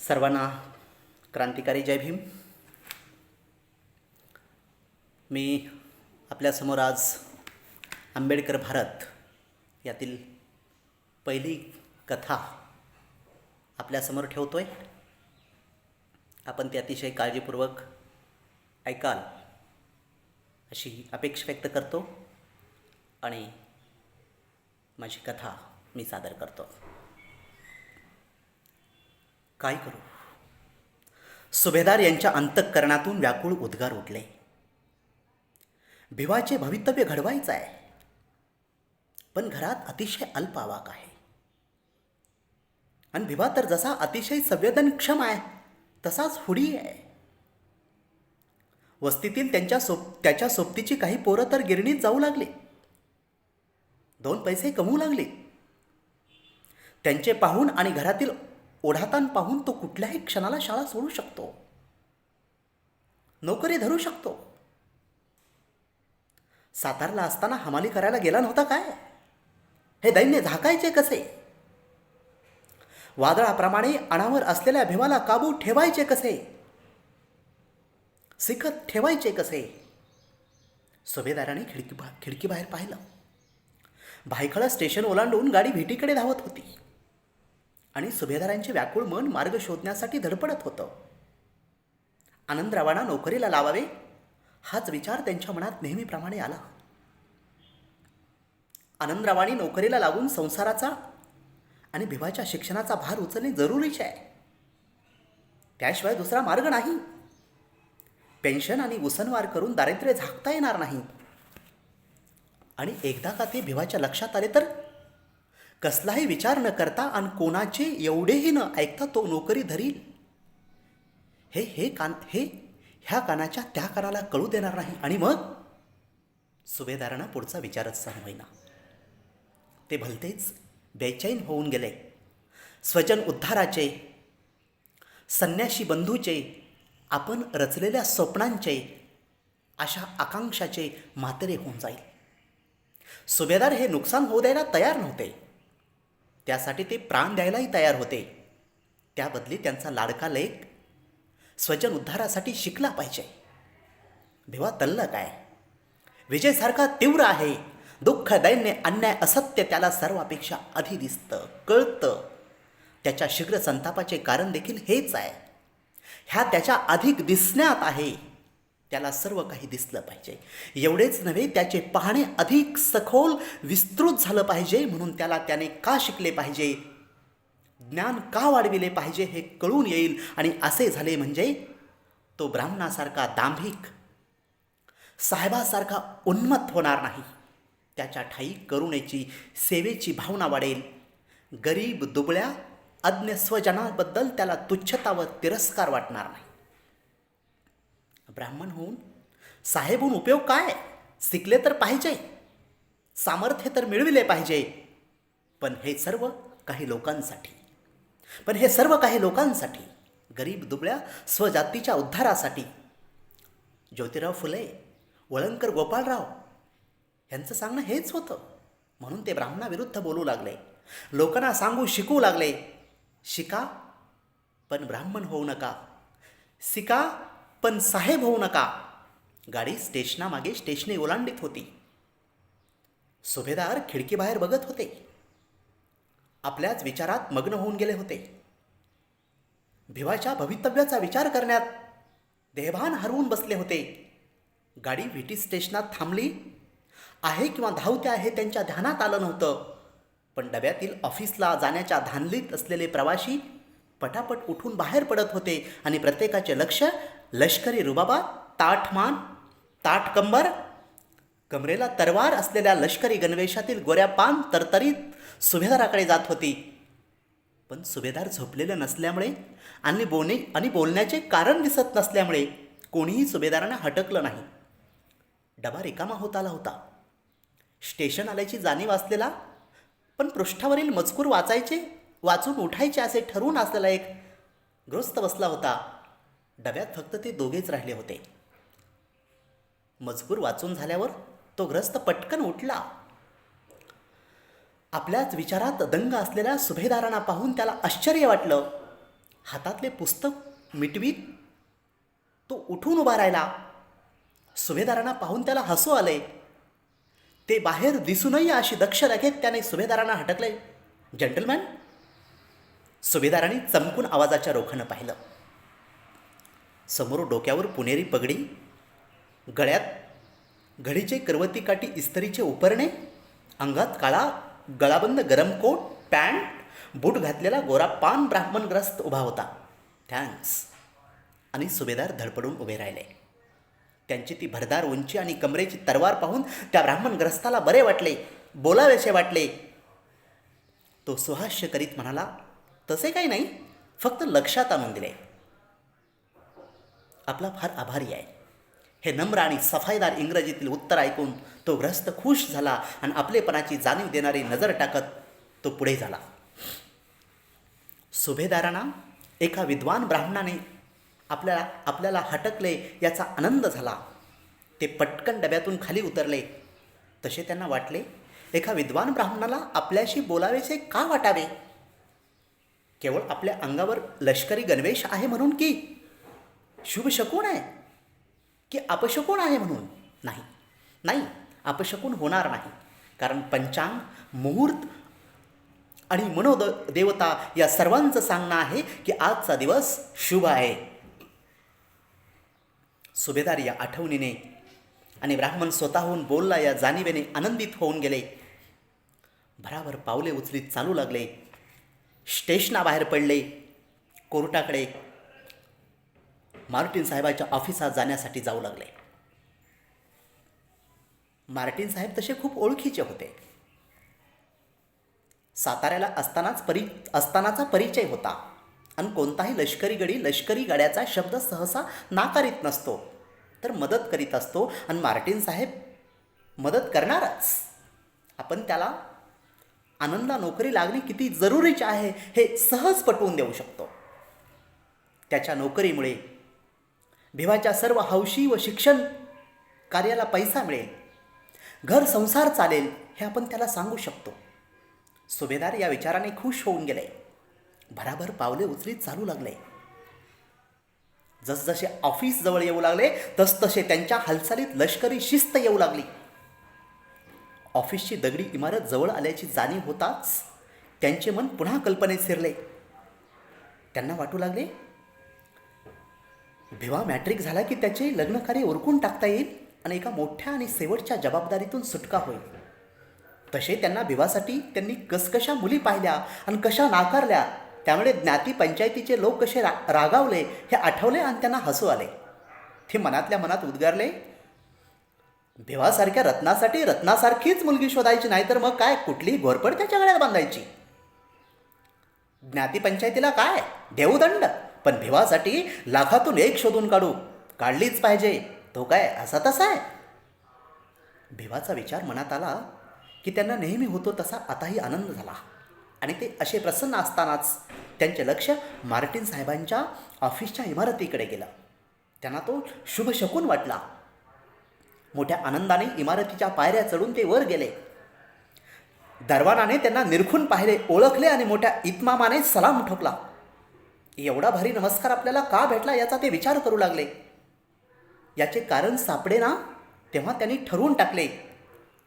सर्वांना क्रांतिकारी जय भीम. मी आपल्यासमोर आज आंबेडकर भारत यातील पहिली कथा आपल्यासमोर ठेवतो आहे. आपण ती अतिशय काळजीपूर्वक ऐकाल अशी अपेक्षा व्यक्त करतो आणि माझी कथा मी सादर करतो. काय करू? सुभेदार यांच्या अंतःकरणातून व्याकुळ उद्गार उठले. भिवाचे भवितव्य घडवायचं आहे, पण घरात अतिशय अल्प आवाक आहे. आणि भिवा तर जसा अतिशय संवेदनक्षम आहे तसाच हुडी आहे. वस्तीतील त्याच्या सोबतीची काही पोरं तर गिरणीत जाऊ लागली, 2 पैसे कमवू लागले. त्यांचे पाहून आणि घरातील ओढाताण पाहून तो कुठल्याही क्षणाला शाळा सोडू शकतो, नोकरी धरू शकतो. सातारला असताना हमाली करायला गेला नव्हता काय? हे दैन्य झाकायचे कसे? वादळाप्रमाणे अणावर असलेल्या भिवाला काबू ठेवायचे कसे? सिकत ठेवायचे कसे? सुभेदाराने खिडकीबाहेर पाहिलं. भायखळा स्टेशन ओलांडून गाडी भेटीकडे धावत होती आणि सुभेदारांचे व्याकुळ मन मार्ग शोधण्यासाठी धडपडत होतं. आनंदरावांना नोकरीला लावावे हाच विचार त्यांच्या मनात नेहमीप्रमाणे आला. आनंदरावांनी नोकरीला लागून संसाराचा आणि भिवाच्या शिक्षणाचा भार उचलणे जरुरीचे आहे. त्याशिवाय दुसरा मार्ग नाही. पेन्शन आणि उसनवार करून दारिद्र्य झाकता येणार नाही. आणि एकदा का ते भिवाच्या लक्षात आले तर कसलाही विचार न करता आणि कोणाचे एवढेही न ऐकता तो नोकरी धरील. ह्या कानाच्या त्या कानाला कळू देणार नाही. आणि मग सुभेदारांना पुढचा विचारच सहन होईना. ते भलतेच बेचैन होऊन गेले. स्वजन उद्धाराचे, संन्याशी बंधूचे, आपण रचलेल्या स्वप्नांचे, अशा आकांक्षाचे मातेरे होऊन जाईल. सुभेदार हे नुकसान होऊ द्यायला तयार नव्हते. त्यासाठी ते प्राण द्यायलाही तयार होते. त्याबदली त्यांचा लाडका लेक स्वजन उद्धारासाठी शिकला पाहिजे. भिवा तल्लक आहे. विजयसारखा तीव्र आहे. दुःख, दैन्य, अन्याय, असत्य त्याला सर्वापेक्षा आधी दिसतं, कळतं. त्याच्या शीघ्र संतापाचे कारण देखील हेच आहे. ह्या त्याच्या अधिक दिसण्यात आहे. त्याला सर्व काही दिसलं पाहिजे. एवढेच नव्हे, त्याचे पाहणे अधिक सखोल विस्तृत झालं पाहिजे. म्हणून त्याने का शिकले पाहिजे, ज्ञान का वाढविले पाहिजे हे कळून येईल. आणि असे झाले म्हणजे तो ब्राह्मणासारखा दांभिक, साहेबासारखा उन्मत्त होणार नाही. त्याच्या ठायी करुणेची, सेवेची भावना वाढेल. गरीब, दुबळ्या, अज्ञ स्वजनाबद्दल त्याला तुच्छता व तिरस्कार वाटणार नाही. ब्राह्मण होऊन, साहेब होऊन उपयोग काय? शिकले तर पाहिजे, सामर्थ्य तर मिळविले पाहिजे. पण हे सर्व काही लोकांसाठी, गरीब, दुबळ्या स्वजातीच्या उद्धारासाठी. ज्योतिराव फुले, वळंकर गोपाळराव यांचं सांगणं हेच होतं. म्हणून ते ब्राह्मणाविरुद्ध बोलू लागले. लोकांना शिकवू लागले, शिका पण ब्राह्मण होऊ नका, शिका पण साहेब होऊ नका. गाडी स्टेशनामागे स्टेशने ओलांडीत होती. सुभेदार खिडकीबाहेर बघत होते. आपल्याच विचारात मग्न होऊन गेले होते. भिवाच्या भवितव्याचा विचार करण्यात देहभान हरवून बसले होते. गाडी व्हीटी स्टेशनात थांबली आहे किंवा धावते आहे त्यांच्या ध्यानात आलं नव्हतं. पण डब्यातील ऑफिसला जाण्याच्या धानलीत असलेले प्रवासी पटापट उठून बाहेर पडत होते आणि प्रत्येकाचे लक्ष लष्करी रुबाबात, ताठमान, ताठकंबर, कमरेला तरवार असलेल्या लष्करी गणवेशातील गोऱ्यापान तरतरीत सुभेदाराकडे जात होती. पण सुभेदार झोपलेले नसल्यामुळे आणि बोलण्याचे कारण दिसत नसल्यामुळे कोणीही सुभेदारांना हटकलं नाही. डबा रिकामा होत आला होता. स्टेशन आल्याची जाणीव असलेला, पण पृष्ठावरील मजकूर वाचून उठायचे असे ठरवून असलेला एक गृहस्थ बसला होता. डब्यात फक्त ते दोघेच राहिले होते. मजकूर वाचून झाल्यावर तो ग्रस्त पटकन उठला. आपल्याच विचारात दंग असलेल्या सुभेदारांना पाहून त्याला आश्चर्य वाटलं. हातातले पुस्तक मिटवीत तो उठून उभा राहिला. सुभेदारांना पाहून त्याला हसू आले. ते बाहेर दिसू नये अशी दक्षता घेत त्याने सुभेदारांना हटकले. जंटलमॅन. सुभेदारांनी चमकून आवाजाच्या रोखानं पाहिलं. समोर डोक्यावर पुणेरी पगडी, गळ्यात घडीचे करवती काठी इस्त्रीचे उपरणे, अंगात काळा गळाबंद गरम कोट, पॅन्ट, बूट घातलेला गोरा पान ब्राह्मणग्रस्त उभा होता. थँक्स. आणि सुभेदार धडपडून उभे राहिले. त्यांची ती भरदार उंची आणि कमरेची तलवार पाहून त्या ब्राह्मणग्रस्ताला बरे वाटले, बोलावेसे वाटले. तो सुहास्य करीत म्हणाला, तसे काही नाही, फक्त लक्षात आणून दिले. आपला फार आभारी आहे. हे नम्र आणि सफाईदार इंग्रजीतील उत्तर ऐकून तो ग्रस्त खुश झाला आणि आपलेपणाची जाणीव देणारी नजर टाकत तो पुढे झाला. सुभेदारांना एका विद्वान ब्राह्मणाने आपल्याला हटकले याचा आनंद झाला. ते पटकन डब्यातून खाली उतरले. तसे त्यांना वाटले, एका विद्वान ब्राह्मणाला आपल्याशी बोलावेसे का वाटावे? केवळ आपल्या अंगावर लष्करी गणवेश आहे म्हणून, की शुभ शकुन आहे, की अपशकुन आहे म्हणून? नाही नाही, अपशकुन होणार नाही. कारण पंचांग, मुहूर्त आणि मनोदेवता या सर्वांचं सांगणं आहे की आजचा दिवस शुभ आहे. सुभेदार या आठवणीने आणि ब्राह्मण स्वतःहून बोलला या जाणीवेने आनंदित होऊन गेले. भराभर पावले उचलीत चालू लागले. स्टेशनाबाहेर पडले. कोर्टाकडे मार्टिन साहेबाच्या ऑफिसात जाण्यासाठी जाऊ लागले. मार्टिन साहेब तसे खूप ओळखीचे होते. साताऱ्याला असतानाचा परिचय होता आणि कोणताही लष्करी गडी लष्करी गाड्याचा शब्द सहसा नाकारीत नसतो, तर मदत करीत असतो. आणि मार्टिन साहेब मदत करणारच. आपण त्याला आनंदला नोकरी लागणे किती जरुरीचे आहे हे सहज पटवून देऊ शकतो. त्याच्या नोकरीमुळे भिवाच्या सर्व हौशी व शिक्षण कार्याला पैसा मिळेल, घर संसार चालेल हे आपण त्याला सांगू शकतो. सुभेदार या विचाराने खुश होऊन गेले. भराभर पावले उचलीत चालू लागले. जसजसे ऑफिस जवळ येऊ लागले तसतसे त्यांच्या हालचालीत लष्करी शिस्त येऊ लागली. ऑफिसची दगडी इमारत जवळ आल्याची जाणीव होताच त्यांचे मन पुन्हा कल्पनेत शिरले. त्यांना वाटू लागले, भिवा मॅट्रिक झाला की त्याचे लग्नकार्य उरकून टाकता येईल आणि एका मोठ्या आणि शेवटच्या जबाबदारीतून सुटका होईल. तसे त्यांना भिवासाठी त्यांनी कशा मुली पाहिल्या आणि कशा नाकारल्या, त्यामुळे ज्ञाती पंचायतीचे लोक कसे रागावले हे आठवले आणि त्यांना हसू आले. ते मनातल्या मनात उद्गारले, भिवासारख्या रत्नासाठी रत्नासारखीच मुलगी शोधायची, नाही तर मग काय कुठली घोरपड त्याच्या गळ्यात बांधायची. ज्ञाती पंचायतीला काय देवदंड, पण भिवासाठी लाखातून एक शोधून काढलीच पाहिजे. तो काय असा तसा आहे? भिवाचा विचार मनात आला की त्यांना नेहमी होतो तसा आताही आनंद झाला. आणि ते असे प्रसन्न असतानाच त्यांचे लक्ष मार्टिन साहेबांच्या ऑफिसच्या इमारतीकडे गेलं. त्यांना तो शुभ शकुन वाटला. मोठ्या आनंदाने इमारतीच्या पायऱ्या चढून ते वर गेले. दरवानाने त्यांना निरखून पाहिले, ओळखले आणि मोठ्या इतमामाने सलाम ठोकला. एवढा भारी नमस्कार आपल्याला का भेटला याचा ते विचार करू लागले. याचे कारण सापडे ना, तेव्हा त्यांनी ठरवून टाकले,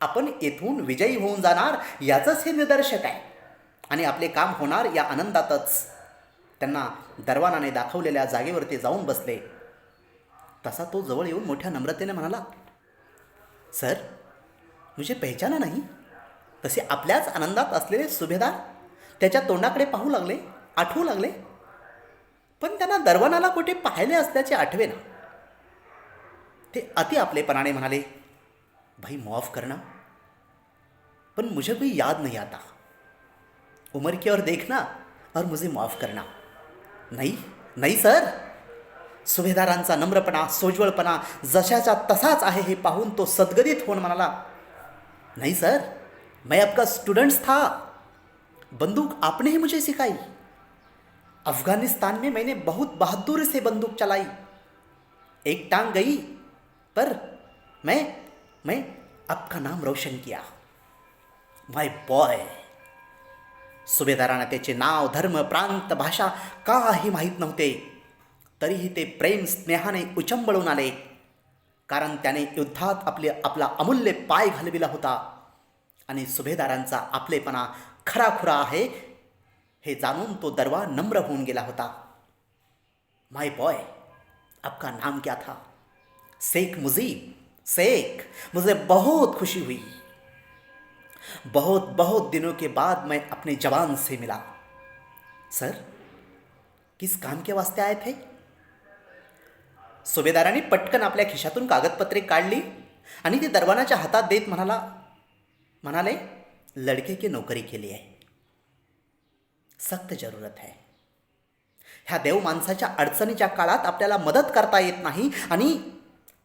आपण येथून विजयी होऊन जाणार याचंच हे निदर्शक आहे आणि आपले काम होणार या आनंदातच. त्यांना दरवानाने दाखवलेल्या जागेवर ते जाऊन बसले. तसा तो जवळ येऊन मोठ्या नम्रतेने म्हणाला, सर मुझे पहचाना नाही. तसे आपल्याच आनंदात असलेले सुभेदार त्याच्या तोंडाकडे पाहू लागले, आठवू लागले, पण त्यांना दरवानाला कुठे पाहिले असल्याचे आठवेना. ते अति आपलेपणाने म्हणाले, भाई माफ करना, पण मुझे कोई याद नहीं आता. उम्र की ओर देखना और मुझे माफ करना. नाही नाही सर. सुभेदारांचा नम्रपणा, सोज्वळपणा जशाचा तसाच आहे हे पाहून तो सद्गदित होऊन म्हणाला, नहीं सर, मैं आपका स्टूडेंट्स था. बंदूक आपने ही मुझे सिखाई. अफगानिस्तान में मैंने बहुत बहादुरी से बंदूक चलाई. एक टांग गई पर मैं आपका नाम रोशन किया. माय बॉय. सुभेदारांना त्याचे नाव, धर्म, प्रांत, भाषा काही माहीत नव्हते. तरीही ते प्रेम स्नेहाने उचंबळून आले, कारण त्याने युद्धात आपला अमूल्य पाय घालविला होता आणि सुभेदारांचा आपलेपणा खराखुरा आहे हे जाणून तो दरवा नम्र होऊन गेला होता. माय बॉय, आपका नाम क्या था? शेख मुजीब. शेख, मुझे बहुत खुशी हुई. बहुत बहुत दिनों के बाद मैं अपने जवान से मिला. सर, किस काम के वास्ते आए थे? सुभेदारांनी पटकन आपल्या खिशातून कागदपत्रे काढली आणि ती दरवानाच्या हातात देत म्हणाले, लड़के की नौकरी के लिए. सख्त जरूरत है. ह्या देव माणसाच्या अडचणीच्या काळात आपल्याला मदत करता येत नाही आणि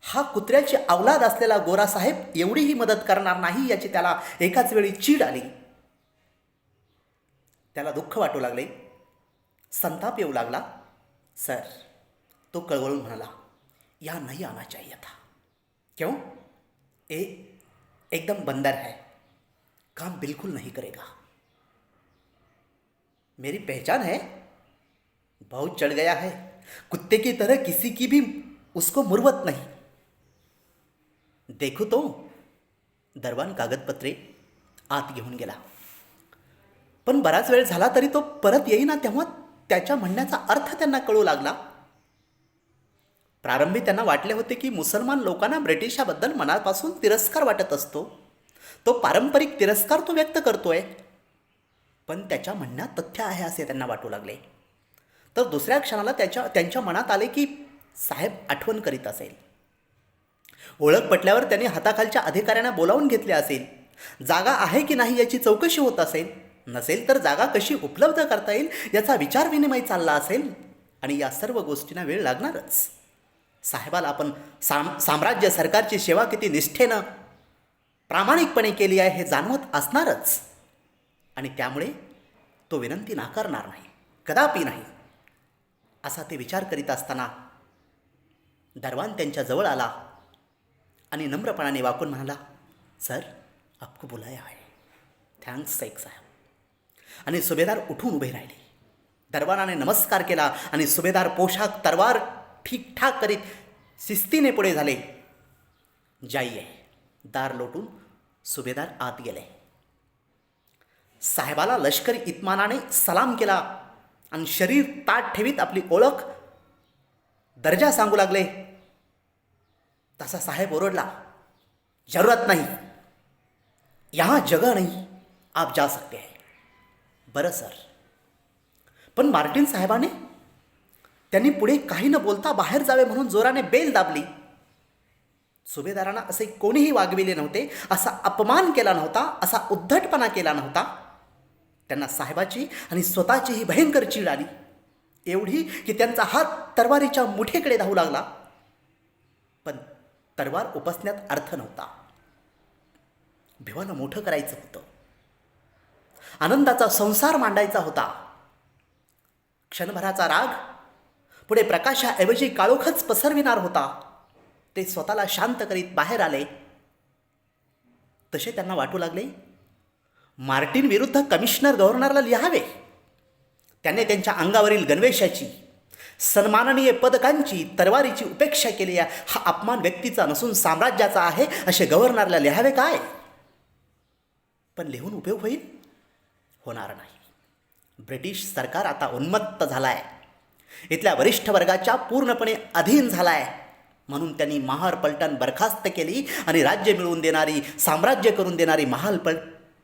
हा कुत्र्याची अवलाद असलेला गोरासाहेब एवढीही मदत करणार नाही याची त्याला एकाच वेळी चीड आली. त्याला दुःख वाटू लागले, संताप येऊ लागला. सर, तो कळवळून म्हणाला, यहाँ नहीं आना चाहिए था. क्यों? एकदम बंदर है, काम बिल्कुल नहीं करेगा. मेरी पहचान है, बहुत चढ़ गया है, कुत्ते की तरह किसी की भी उसको मुरवत नहीं. देखो तो. दरवान कागदपत्रे आत घेऊन गेला. पण बराच वेळ झाला तरी तो परत येईना. तेव्हा त्याच्या म्हणण्याचा अर्थ त्यांना कळू लागला. प्रारंभी त्यांना वाटले होते की मुसलमान लोकांना ब्रिटिशाबद्दल मनापासून तिरस्कार वाटत असतो. तो पारंपरिक तिरस्कार तो व्यक्त करतोय, पण त्याच्या म्हणण्यात तथ्य आहे असे त्यांना वाटू लागले. तर दुसऱ्या क्षणाला त्यांच्या मनात आले की साहेब आठवण करीत असेल. ओळख पटल्यावर त्यांनी हाताखालच्या अधिकाऱ्यांना बोलावून घेतले असेल. जागा आहे की नाही याची चौकशी होत असेल. नसेल तर जागा कशी उपलब्ध करता येईल याचा विचार विनिमय चालला असेल. आणि या सर्व गोष्टींना वेळ लागणारच. साहेबाला आपण साम्राज्य सरकारची सेवा किती निष्ठेनं प्रामाणिकपणे केली आहे हे जाणवत असणारच. आणि त्यामुळे तो विनंती नाकारणार नाही, कदापि नाही, असा ते विचार करीत असताना दरवान त्यांच्या जवळ आला आणि नम्रपणाने वाकून म्हणाला, सर, आपको बुलाया है. थँक्स शेख साहेब. आणि सुभेदार उठून उभे राहिले. दरवानाने नमस्कार केला आणि सुभेदार पोशाख तलवार ठीकठाक करीत शिस्तीने पुढे झाले. जाईये. दार लोटून सुभेदार आत गेले. साहेबाला लष्करी इत्मानाने सलाम केला आणि शरीर ताट ठेवीत आपली ओळख दर्जा सांगू लागले. तसा साहेब ओरडला, जरूरत नहीं, यहाँ जगह नहीं, आप जा सकते हैं. बरं सर. पण मार्टिन साहेबाने त्यांनी पुढे काही न बोलता बाहेर जावे म्हणून जोराने बेल दाबली. सुभेदारांना असे कोणीही वागविले नव्हते, असा अपमान केला नव्हता, असा उद्धटपणा केला नव्हता. त्यांना साहेबाची आणि स्वतःचीही भयंकर चीड आली. एवढी की त्यांचा हात तरवारीच्या मुठीकडे धावू लागला. पण तरवार उपसण्यात अर्थ नव्हता. भिवानं मोठं करायचं होतं. आनंदाचा संसार मांडायचा होता. क्षणभराचा राग पुढे प्रकाशाऐवजी काळोखच पसरविणार होता. ते स्वतःला शांत करीत बाहेर आले. तसे त्यांना वाटू लागले, मार्टिन विरुद्ध कमिशनर गव्हर्नरला लिहावे. त्याने त्यांच्या अंगावरील गणवेशाची, सन्माननीय पदकांची, तरवारीची उपेक्षा केली. हा अपमान व्यक्तीचा नसून साम्राज्याचा आहे असे गव्हर्नरला लिहावे काय? पण लिहून उपयोग होईल? होणार नाही. ब्रिटिश सरकार आता उन्मत्त झालाय, इथल्या वरिष्ठ वर्गाच्या पूर्णपणे अधीन झालाय. म्हणून त्यांनी महार पलटण बरखास्त केली आणि राज्य मिळवून देणारी, साम्राज्य करून देणारी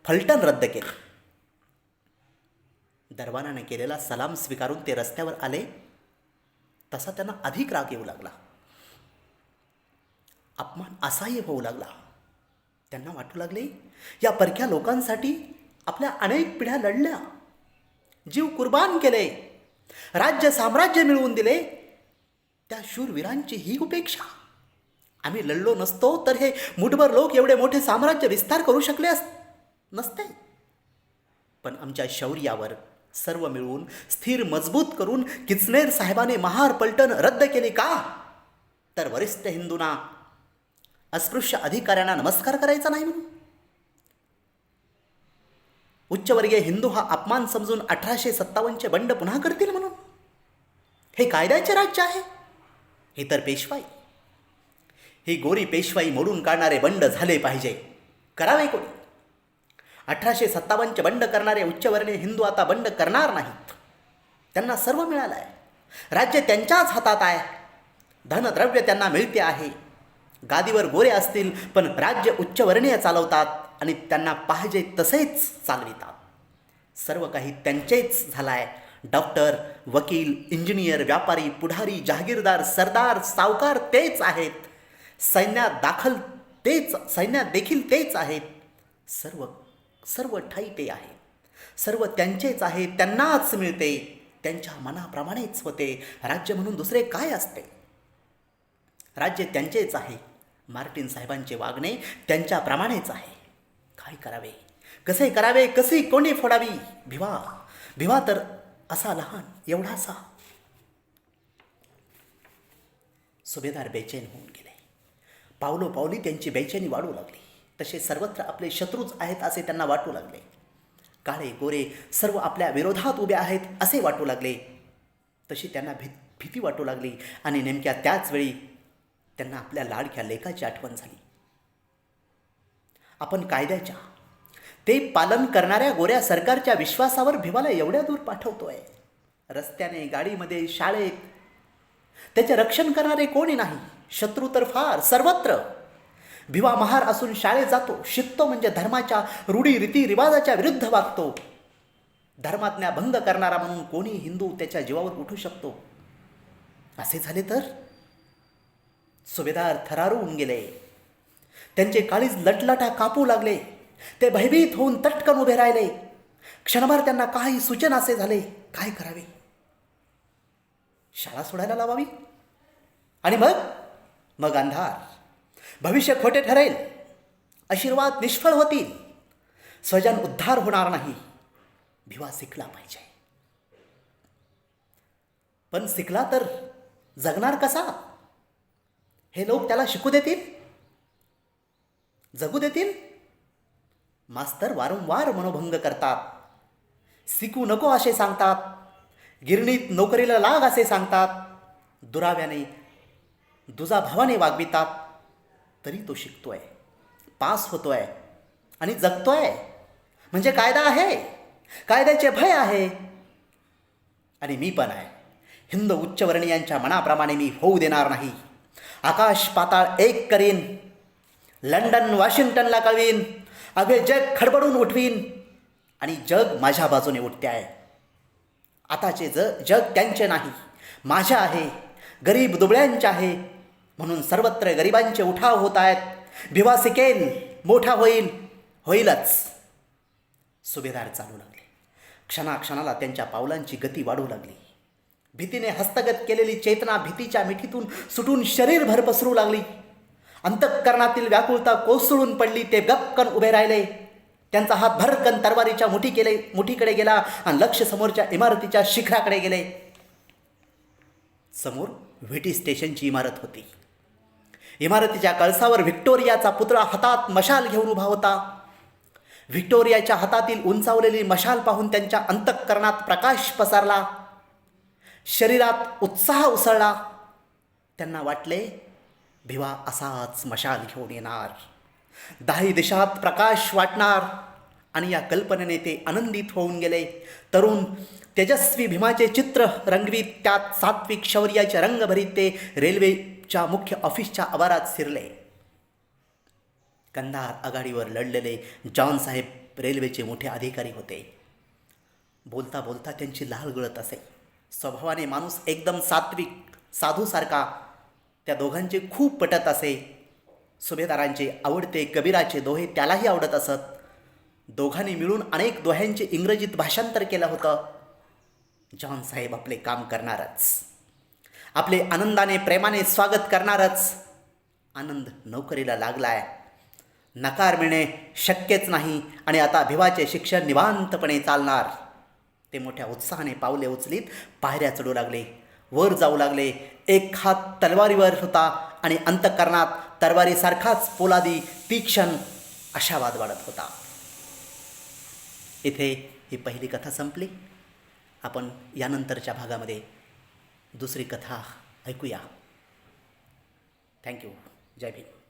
फलटण रद्द केली. दरबाराने केलेला सलाम स्वीकारून ते रस्त्यावर आले. तसा त्यांना अधिक राग येऊ लागला. अपमान असह्य होऊ लागला. त्यांना वाटू लागले, या परक्या लोकांसाठी आपल्या अनेक पिढ्या लढल्या, जीव कुर्बान केले, राज्य साम्राज्य मिळवून दिले. त्या शूरवीरांची ही उपेक्षा. आम्ही लढलो नसतो तर हे मुठभर लोक एवढे मोठे साम्राज्य विस्तार करू शकले नसते. पण आमच्या शौर्यावर सर्व मिळवून स्थिर मजबूत करून किचनेर साहेबाने महार पलटण रद्द केले का? तर वरिष्ठ हिंदूंना, अस्पृश्य अधिकाऱ्यांना नमस्कार करायचा नाही म्हणून. उच्चवर्गीय हिंदू हा अपमान समजून 1857चे बंड पुन्हा करतील म्हणून? हे कायद्याचे राज्य आहे? ही तर पेशवाई. ही गोरी पेशवाई मोडून काढणारे बंड झाले पाहिजे. करावे कोणी? 1857चे बंड करणारे उच्चवर्णीय हिंदू आता बंड करणार नाहीत. त्यांना सर्व मिळालं आहे. राज्य त्यांच्याच हातात आहे. धनद्रव्य त्यांना मिळते आहे. गादीवर गोरे असतील पण राज्य उच्चवर्णीय चालवतात आणि त्यांना पाहिजे तसेच चालवितात. सर्व काही त्यांचेच झालं आहे. डॉक्टर, वकील, इंजिनियर, व्यापारी, पुढारी, जहागीरदार, सरदार, सावकार तेच आहेत. सैन्यात देखील तेच आहेत. सर्व ठाई ते आहे. सर्व त्यांचेच आहे. त्यांनाच मिळते. त्यांच्या मनाप्रमाणेच होते. राज्य म्हणून दुसरे काय असते? राज्य त्यांचेच आहे. मार्टिन साहेबांचे वागणे त्यांच्याप्रमाणेच आहे. काय करावे? कसे करावे? कशी कोणी फोडावी? भिवा तर असा लहान एवढासा. सुभेदार बेचैन होऊन गेले. पावलोपावली त्यांची बेचैनी वाढू लागली. तसे सर्वत्र आपले शत्रूच आहेत असे त्यांना वाटू लागले. काळे गोरे सर्व आपल्या विरोधात उभे आहेत असे वाटू लागले. तशी त्यांना भीती वाटू लागली. आणि नेमक्या त्याच वेळी त्यांना आपल्या लाडक्या लेकाची आठवण झाली. आपण कायद्याच्या, ते पालन करणाऱ्या गोऱ्या सरकारच्या विश्वासावर भिवाला एवढ्या दूर पाठवतोय. रस्त्याने, गाडीमध्ये, शाळेत त्याचे रक्षण करणारे कोणी नाही. शत्रू तर फार सर्वत्र. भिवा महार असून शाळेत जातो, शिकतो म्हणजे धर्माच्या रूढी रीती रिवाजाच्या विरुद्ध वागतो. धर्माज्ञा भंग करणारा म्हणून कोणी हिंदू त्याच्या जीवावर उठू शकतो. असे झाले तर सुभेदार थरारून गेले. त्यांचे काळीज लटलटा कापू लागले. ते भयभीत होऊन तटकन उभे राहिले. क्षणभर त्यांना काही सूचना असे झाले. काय करावे? शाळा सोडायला लावावी? आणि मग अंधार. भविष्य खोटे ठरेल. आशीर्वाद निष्फळ होतील. स्वजन उद्धार होणार नाही. भिवा शिकला पाहिजे. पण शिकला तर जगणार कसा? हे लोक त्याला शिकू देतील? जगू देतील? मास्तर वारंवार मनोभंग करतात. शिकू नको असे सांगतात. गिरणीत नोकरीला लाग असे सांगतात. दुराव्याने, दुजाभावाने वागवितात. तरी तो शिकतोय, पास होतोय आणि जगतोय. म्हणजे कायदा आहे. कायद्याचे भय आहे. आणि मी पण आहे. हिंदू उच्चवर्णीयांच्या मनाप्रमाणे मी होऊ देणार नाही. आकाश पाताळ एक करीन. लंडन वॉशिंग्टनला कळवीन. अगे जग खडबडून उठवीन. आणि जग माझ्या बाजूने उठते आहे. आताचे जग त्यांचे नाही, माझे आहे. गरीब दुबळ्यांचे आहे. म्हणून सर्वत्र गरिबांचे उठाव होत आहेत. भिवा शिकेल, मोठा होईलच. सुभेदार चालू लागले. क्षणाक्षणाला त्यांच्या पावलांची गती वाढू लागली. भीतीने हस्तगत केलेली चेतना भीतीच्या मिठीतून सुटून शरीरभर पसरू लागली. अंतःकरणातील व्याकुळता कोसळून पडली. ते गपकन उभे राहिले. त्यांचा हात भरकन तरवारीच्या मुठीकडे गेला आणि लक्ष समोरच्या इमारतीच्या शिखराकडे गेले. समोर व्हीटी स्टेशनची इमारत होती. इमारतीच्या कळसावर व्हिक्टोरियाचा पुतळा हातात मशाल घेऊन उभा होता. व्हिक्टोरियाच्या हातातील उंचावलेली मशाल पाहून त्यांच्या अंतःकरणात प्रकाश पसरला. शरीरात उत्साह उसळला. त्यांना वाटले भिवा असाच मशाल घेऊन येणार. 10 दिशात प्रकाश वाटणार. आणि या कल्पनेने ते आनंदित होऊन गेले. तरुण तेजस्वी भीमाचे चित्र रंगवीत, त्यात सात्विक शौर्याचे रंग भरीत ते रेल्वेच्या मुख्य ऑफिसच्या आवारात शिरले. कंधार आघाडीवर लढलेले जॉनसाहेब रेल्वेचे मोठे अधिकारी होते. बोलता बोलता त्यांची लाळ गळत असे. स्वभावाने माणूस एकदम सात्विक, साधूसारखा. त्या दोघांचे खूप पटत असे. सुभेदारांचे आवडते कबीराचे दोहे त्यालाही आवडत असत. दोघांनी मिळून अनेक दोह्यांचे इंग्रजीत भाषांतर केलं होतं. जॉनसाहेब आपले काम करणारच. आपले आनंदाने प्रेमाने स्वागत करणारच. आनंद नोकरीला लागलाय. नकार मिळणे शक्यच नाही. आणि आता भिवाचे शिक्षण निवांतपणे चालणार. ते मोठ्या उत्साहाने पावले उचलीत पायऱ्या चढू लागले. वर जाऊ लागले. एक हात तलवारीवर होता आणि अंतःकरणात तलवारीसारखाच पोलादी तीक्ष्ण आशावाद वाढत होता. इथे ही पहिली कथा संपली. आपण यानंतरच्या भागामध्ये दुसरी कथा ऐकूया. थँक्यू. जय भीम.